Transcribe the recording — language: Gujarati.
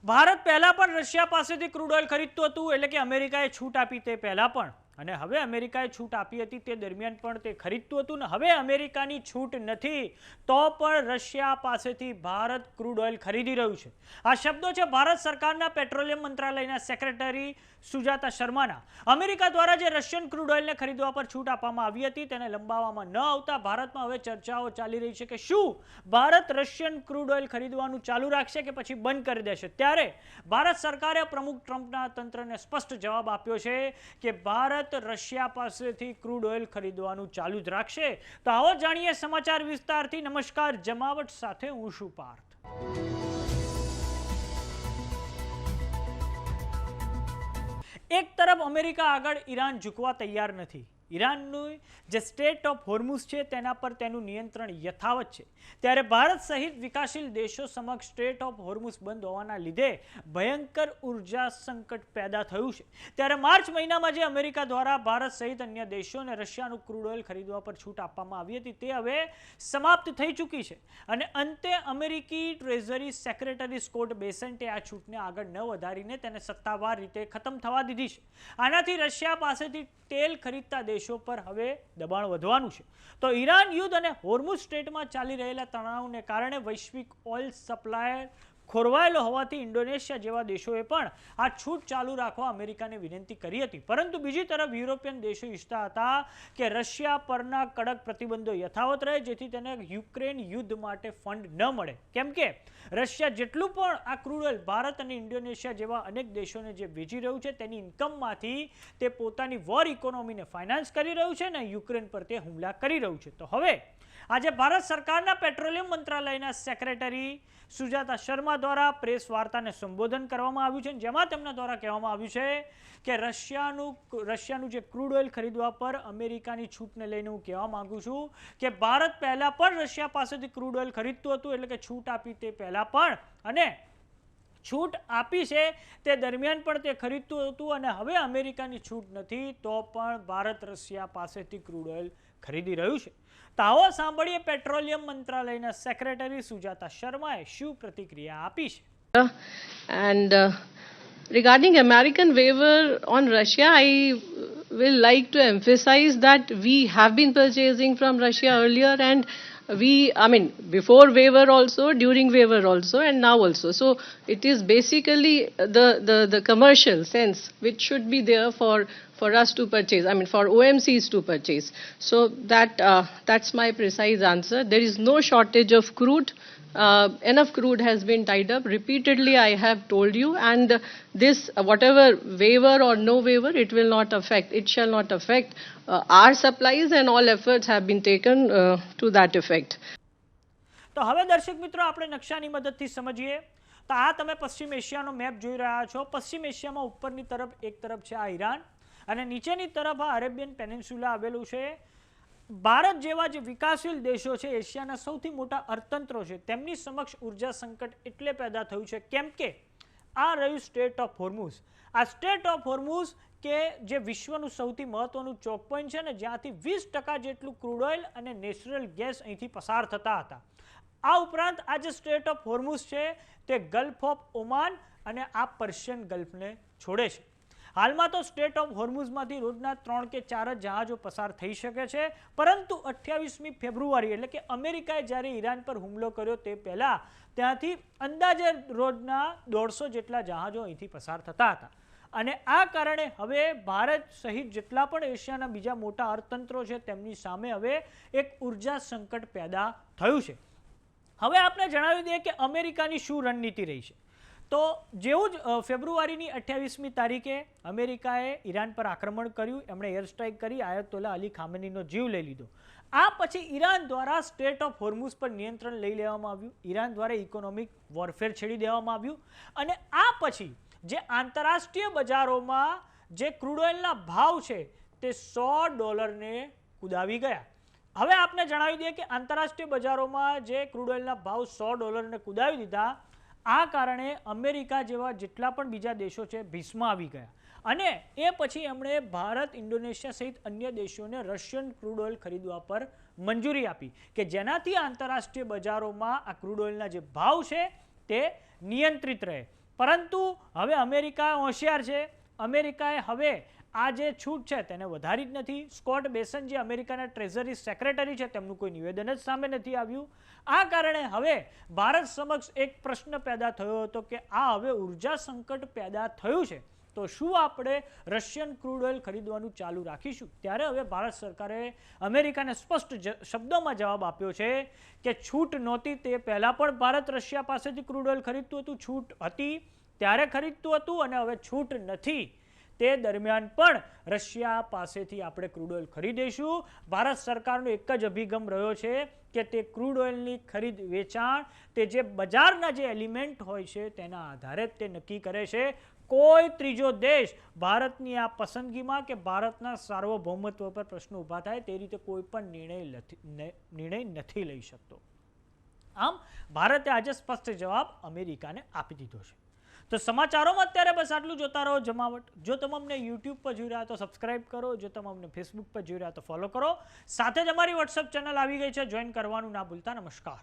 ભારત પહેલા પણ રશિયા પાસેથી ક્રૂડ ઓઇલ ખરીદતું હતું, એટલે કે અમેરિકાએ છૂટ આપી તે પહેલા પણ, અને હવે અમેરિકાએ છૂટ આપી હતી તે દરમિયાન પણ તે ખરીદતું હતું, ને હવે અમેરિકાની છૂટ નથી તો પણ રશિયા પાસેથી ભારત ક્રૂડ ઓઇલ ખરીદી રહ્યું છે. આ શબ્દો છે ભારત સરકારના પેટ્રોલિયમ મંત્રાલયના સેક્રેટરી સુજાતા શર્માના. અમેરિકા દ્વારા જે રશિયન ક્રૂડ ઓઇલને ખરીદવા પર છૂટ આપવામાં આવી હતી તેને લંબાવવામાં ન આવતા ભારતમાં હવે ચર્ચાઓ ચાલી રહી છે કે શું ભારત રશિયન ક્રૂડ ઓઇલ ખરીદવાનું ચાલુ રાખશે કે પછી બંધ કરી દેશે. ત્યારે ભારત સરકારે પ્રમુખ ટ્રમ્પના તંત્રને સ્પષ્ટ જવાબ આપ્યો છે કે ભારત રશિયા પાસેથી ક્રૂડ ઓઇલ ખરીદવાનું ચાલુ જ રાખશે. તો આવો જાણીએ સમાચાર વિસ્તારથી. નમસ્કાર, જમાવટ સાથે હું છું પાર્થ. એક તરફ અમેરિકા આગળ ઈરાન ઝૂકવા તૈયાર નથી. ઈરાનનું જે સ્ટેટ ઓફ હોર્મુઝ છે તેના પર તેનું નિયંત્રણ યથાવત છે. ત્યારે ભારત સહિત વિકાસશીલ દેશો સમક્ષ સ્ટેટ ઓફ હોર્મુઝ બંધ હોવાના લીધે ભયંકર ઉર્જા સંકટ પેદા થયું છે. ત્યારે માર્ચ મહિનામાં જે અમેરિકા દ્વારા ભારત સહિત અન્ય દેશોને રશિયાનું ક્રૂડ ઓઇલ ખરીદવા પર છૂટ આપવામાં આવી હતી તે હવે સમાપ્ત થઈ ચૂકી છે, અને અંતે અમેરિકી ટ્રેઝરી સેક્રેટરી સ્કોટ બેસેન્ટે આ છૂટને આગળ ન વધારીને તેને સત્તાવાર રીતે ખતમ થવા દીધી છે. આનાથી રશિયા પાસેથી તેલ ખરીદતા દેશો પર હવે દબાણ વધવાનું છે. તો ઈરાન યુદ્ધ અને હોર્મુઝ સ્ટ્રેટમાં ચાલી રહેલા તણાવને કારણે વૈશ્વિક ઓઇલ સપ્લાય ખોરવાયેલો હોવાથી ઇન્ડોનેશિયા જેવા દેશોએ પણ આ છૂટ ચાલુ રાખવા અમેરિકાને વિનંતી કરી હતી. પરંતુ બીજી તરફ યુરોપિયન દેશો ઈચ્છતા હતા કે રશિયા પરના કડક પ્રતિબંધો યથાવત રહે, જેથી તેને યુક્રેન યુદ્ધ માટે ફંડ ન મળે. કેમ કે રશિયા જેટલું પણ આ ક્રૂડ ઓઇલ ભારત અને ઇન્ડોનેશિયા જેવા અનેક દેશોને જે વેચી રહ્યું છે તેની ઇન્કમમાંથી તે પોતાની વોર ઇકોનોમીને ફાઇનાન્સ કરી રહ્યું છે અને યુક્રેન પર તે હુમલા કરી રહ્યું છે. તો હવે આજે ભારત સરકારના પેટ્રોલિયમ મંત્રાલયના સેક્રેટરી સુજાતા શર્મા દ્વારા પ્રેસ વાર્તાને સંબોધન કરવામાં આવ્યું છે, જેમાં તેમના દ્વારા કહેવામાં આવ્યું છે કે રશિયાનું જે ક્રૂડ ઓઇલ ખરીદવા પર અમેરિકાની છૂટને લઈને હું કહેવા માંગુ છું કે ભારત પહેલા પણ રશિયા પાસેથી ક્રૂડ ઓઇલ ખરીદતું હતું, એટલે કે છૂટ આપી તે પહેલા પણ, અને છૂટ આપી છે તે દરમિયાન પણ તે ખરીદતું હતું, અને હવે અમેરિકાની છૂટ નથી તો પણ ભારત રશિયા પાસેથી ક્રૂડ ઓઇલ ખરીદી રહ્યું છે. તો આવો સાંભળીએ પેટ્રોલિયમ મંત્રાલયના સેક્રેટરી સુજાતા શર્માએ શું પ્રતિક્રિયા આપી છે. And regarding American waiver on Russia, I will like to emphasize that we have been purchasing from Russia earlier, and before waiver also, during waiver also, and now also. So it is basically the commercial sense which should be there for us to purchase, for OMCs to purchase. So that's my precise answer. There is no shortage of crude. Enough crude has been tied up. Repeatedly I have told you, and this, whatever waiver or no waiver, it shall not affect our supplies, and all efforts have been taken to that effect. તો હવે દર્શક મિત્રો આપણે નકશાની મદદથી સમજીએ. તો આ તમે પશ્ચિમ એશિયાનો મેપ જોઈ રહ્યા છો. પશ્ચિમ એશિયામાં ઉપરની તરફ એક તરફ છે આ ઈરાન, અને નીચેની તરફ આ અરેબિયન પેનિન્સ્યુલા આવેલું છે. ભારત જેવા જે વિકાસશીલ દેશો છે, એશિયાના સૌથી મોટા અર્થતંત્રો છે, તેમની સમક્ષ ઉર્જા સંકટ એટલે પેદા થયું છે કેમ કે આ રહ્યું સ્ટેટ ઓફ હોર્મુઝ. આ સ્ટેટ ઓફ હોર્મુઝ કે જે વિશ્વનું સૌથી મહત્વનું ચોક પોઈન્ટ છે ને, જ્યાંથી 20% જેટલું ક્રૂડ ઓઇલ અને નેચરલ ગેસ અહીંથી પસાર થતા હતા. આ ઉપરાંત આ જે સ્ટેટ ઓફ હોર્મુઝ છે તે ગલ્ફ ઓફ ઓમાન અને આ પર્શિયન ગલ્ફને છોડે છે. હાલમાં તો સ્ટેટ ઓફ હોર્મુઝમાંથી રોજના 3 કે 4 જ જહાજો પસાર થઈ શકે છે, પરંતુ 28મી ફેબ્રુઆરી એટલે કે અમેરિકાએ જ્યારે ઈરાન પર હુમલો કર્યો તે પહેલાં ત્યાંથી અંદાજે રોજના 150 જેટલા જહાજો અહીંથી પસાર થતા હતા. અને આ કારણે હવે ભારત સહિત જેટલા પણ એશિયાના બીજા મોટા અર્થતંત્રો છે તેમની સામે હવે એક ઉર્જા સંકટ પેદા થયું છે. હવે આપણે જણાવી દઈએ કે અમેરિકાની શું રણનીતિ રહી છે. તો જેવું જ ફેબ્રુઆરીની 28મી તારીખે અમેરિકાએ ઈરાન પર આક્રમણ કર્યું, એમણે એર સ્ટ્રાઇક કરી, આયતોલા અલી ખામેનીનો જીવ લઈ લીધો. આ પછી ઈરાન દ્વારા સ્ટેટ ઓફ હોર્મુઝ પર નિયંત્રણ લઈ લેવામાં આવ્યું. ઈરાન દ્વારા ઇકોનોમિક વોરફેર છેડી દેવામાં આવ્યું, અને આ પછી જે આંતરરાષ્ટ્રીય બજારોમાં જે ક્રૂડ ઓઇલના ભાવ છે તે $100 કુદાવી ગયા. હવે આપને જણાવી દઈએ કે આંતરરાષ્ટ્રીય બજારોમાં જે ક્રૂડ ઓઇલના ભાવ $100 કુદાવી દીધા, આ કારણે અમેરિકા જેવા જેટલા પણ બીજા દેશો છે ભીસમાં આવી ગયા, અને એ પછી એમણે ભારત, ઇન્ડોનેશિયા સહિત અન્ય દેશોને રશિયન ક્રૂડ ઓઇલ ખરીદવા પર મંજૂરી આપી કે જેનાથી આંતરરાષ્ટ્રીય બજારોમાં આ ક્રૂડ ઓઇલના જે ભાવ છે તે નિયંત્રિત રહે. પરંતુ હવે અમેરિકા હોશિયાર છે. અમેરિકાએ હવે આ જે છૂટ છે તેને વધારી જ નથી. સ્કોટ બેસન જે અમેરિકાના ટ્રેઝરી સેક્રેટરી છે તેમનું કોઈ નિવેદન જ સામે નથી આવ્યું. આ કારણે હવે ભારત સમક્ષ એક પ્રશ્ન પેદા થયો હતો કે આ હવે ઉર્જા સંકટ પેદા થયું છે તો શું આપણે રશિયન ક્રૂડ ઓઇલ ખરીદવાનું ચાલુ રાખીશું? ત્યારે હવે ભારત સરકારે અમેરિકાને સ્પષ્ટ શબ્દોમાં જવાબ આપ્યો છે કે છૂટ નહોતી તે પહેલાં પણ ભારત રશિયા પાસેથી ક્રૂડ ઓઇલ ખરીદતું હતું. છૂટ હતી ત્યારે ખરીદતું હતું અને હવે છૂટ નથી તે દરમિયાન પણ રશિયા પાસેથી આપણે ક્રૂડ ઓઇલ ખરીદીશું. ભારત સરકારનો એક જ અભિગમ રહ્યો છે કે તે ક્રૂડ ઓઇલની ખરીદ વેચાણ તે જે બજારના જે એલિમેન્ટ હોય છે તેના આધારે તે નક્કી કરે છે. કોઈ ત્રીજો દેશ ભારતની આ પસંદગીમાં કે ભારતના સાર્વભૌમત્વ પર પ્રશ્ન ઊભા થાય તે રીતે કોઈ પણ નિર્ણય નથી લઈ શકતો. આમ ભારતે આજે સ્પષ્ટ જવાબ અમેરિકાને આપી દીધો છે. તો સમાચારોમાં અત્યારે બસ આટલું. જોતા રહો જમાવટ. જો તમે અમને યુટ્યુબ પર જોઈ રહ્યા તો સબસ્ક્રાઇબ કરો. જો તમે અમને ફેસબુક પર જોઈ રહ્યા તો ફોલો કરો. સાથે જ અમારી વોટ્સઅપ ચેનલ આવી ગઈ છે, જોઈન કરવાનું ના ભૂલતા. નમસ્કાર.